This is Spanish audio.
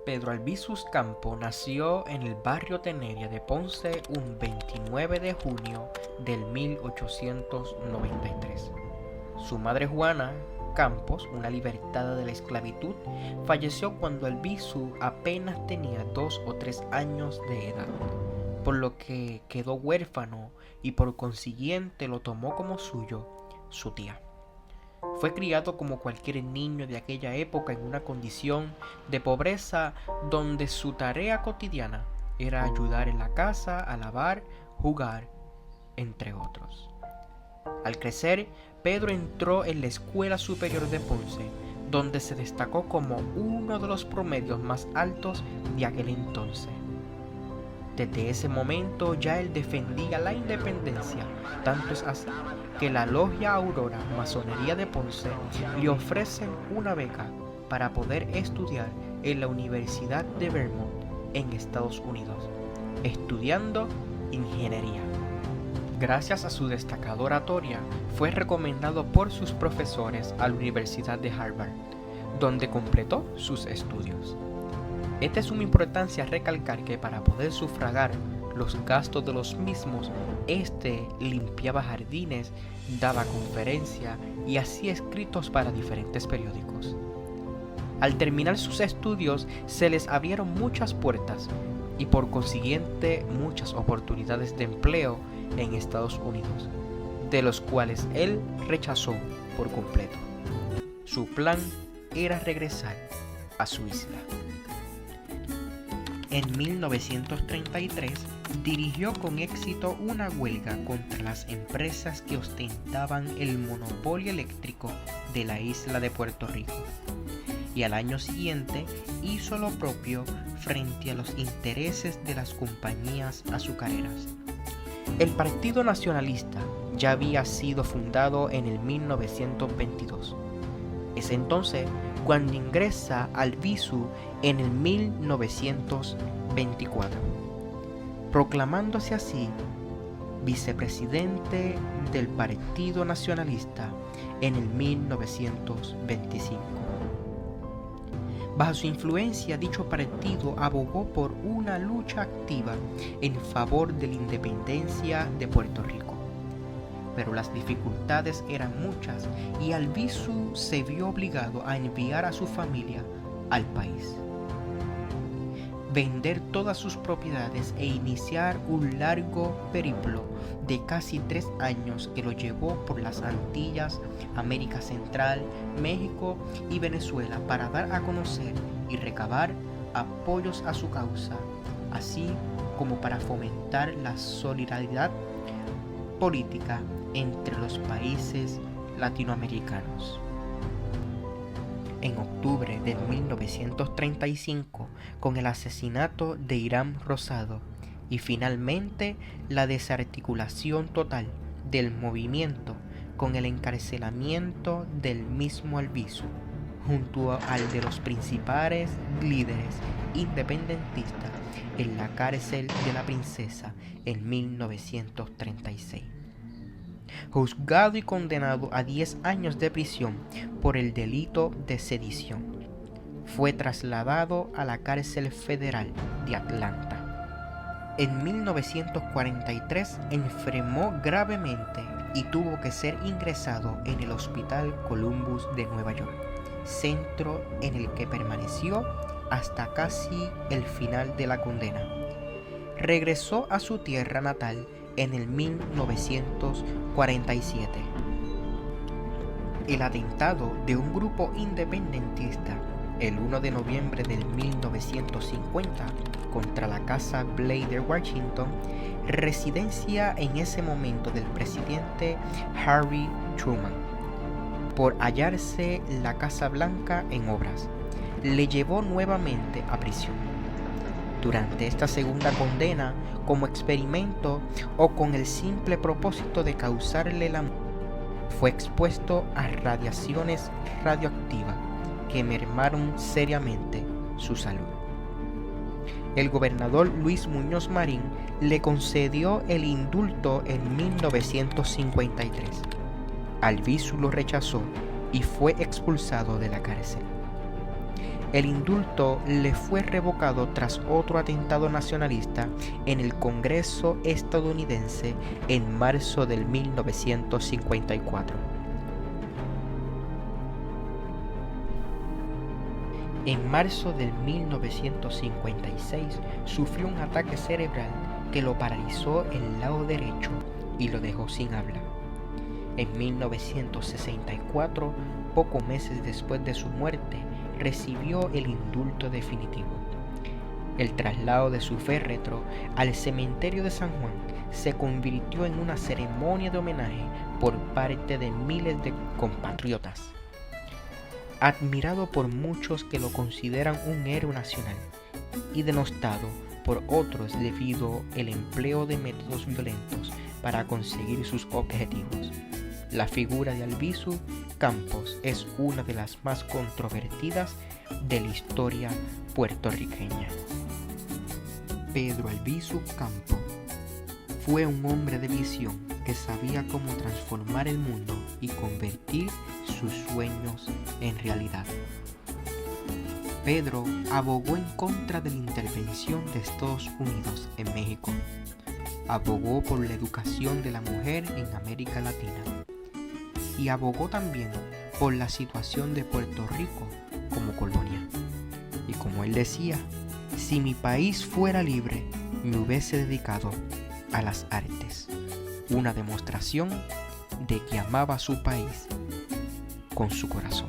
Pedro Albizus Campo nació en el barrio Teneria de Ponce un 29 de junio del 1893. Su madre Juana Campos, una libertada de la esclavitud, falleció cuando Albizu apenas tenía 2 o 3 años de edad, por lo que quedó huérfano y por consiguiente lo tomó como suyo su tía. Fue criado como cualquier niño de aquella época en una condición de pobreza donde su tarea cotidiana era ayudar en la casa, a lavar, jugar, entre otros. Al crecer, Pedro entró en la Escuela Superior de Ponce, donde se destacó como uno de los promedios más altos de aquel entonces. Desde ese momento ya él defendía la independencia, tanto es así que la Logia Aurora Masonería de Ponce le ofrecen una beca para poder estudiar en la Universidad de Vermont en Estados Unidos, estudiando ingeniería. Gracias a su destacada oratoria, fue recomendado por sus profesores a la Universidad de Harvard, donde completó sus estudios. Es de suma importancia recalcar que para poder sufragar los gastos de los mismos, limpiaba jardines, daba conferencias y hacía escritos para diferentes periódicos. Al terminar sus estudios, se les abrieron muchas puertas y por consiguiente muchas oportunidades de empleo en Estados Unidos, de los cuales él rechazó por completo. Su plan era regresar a su isla. En 1933 dirigió con éxito una huelga contra las empresas que ostentaban el monopolio eléctrico de la isla de Puerto Rico, y al año siguiente hizo lo propio frente a los intereses de las compañías azucareras. El Partido Nacionalista ya había sido fundado en el 1922. Es entonces cuando ingresa Albizu en el 1924, proclamándose así vicepresidente del Partido Nacionalista en el 1925. Bajo su influencia, dicho partido abogó por una lucha activa en favor de la independencia de Puerto Rico. Pero las dificultades eran muchas y Albizu se vio obligado a enviar a su familia al país, vender todas sus propiedades e iniciar un largo periplo de casi 3 años que lo llevó por las Antillas, América Central, México y Venezuela para dar a conocer y recabar apoyos a su causa, así como para fomentar la solidaridad política entre los países latinoamericanos. En octubre de 1935, con el asesinato de Irán Rosado y finalmente la desarticulación total del movimiento con el encarcelamiento del mismo Albizu, junto al de los principales líderes independentistas en la cárcel de la Princesa en 1936. Juzgado y condenado a 10 años de prisión por el delito de sedición, fue trasladado a la cárcel federal de Atlanta. En 1943 enfermó gravemente y tuvo que ser ingresado en el Hospital Columbus de Nueva York, centro en el que permaneció hasta casi el final de la condena. Regresó a su tierra natal en el 1947. El atentado de un grupo independentista el 1 de noviembre del 1950 contra la Casa Blair Washington, residencia en ese momento del presidente Harry Truman, por hallarse la Casa Blanca en obras, le llevó nuevamente a prisión. Durante esta segunda condena, como experimento o con el simple propósito de causarle la muerte, fue expuesto a radiaciones radioactivas que mermaron seriamente su salud. El gobernador Luis Muñoz Marín le concedió el indulto en 1953. Albizu lo rechazó y fue expulsado de la cárcel. El indulto le fue revocado tras otro atentado nacionalista en el Congreso estadounidense en marzo del 1954. En marzo del 1956 sufrió un ataque cerebral que lo paralizó el lado derecho y lo dejó sin habla. En 1964, pocos meses después de su muerte, recibió el indulto definitivo. El traslado de su féretro al cementerio de San Juan se convirtió en una ceremonia de homenaje por parte de miles de compatriotas. Admirado por muchos que lo consideran un héroe nacional y denostado por otros debido al empleo de métodos violentos para conseguir sus objetivos. La figura de Albizu Campos es una de las más controvertidas de la historia puertorriqueña. Pedro Albizu Campos fue un hombre de visión que sabía cómo transformar el mundo y convertir sus sueños en realidad. Pedro abogó en contra de la intervención de Estados Unidos en México. Abogó por la educación de la mujer en América Latina. Y abogó también por la situación de Puerto Rico como colonia. Y como él decía, si mi país fuera libre, me hubiese dedicado a las artes. Una demostración de que amaba a su país con su corazón.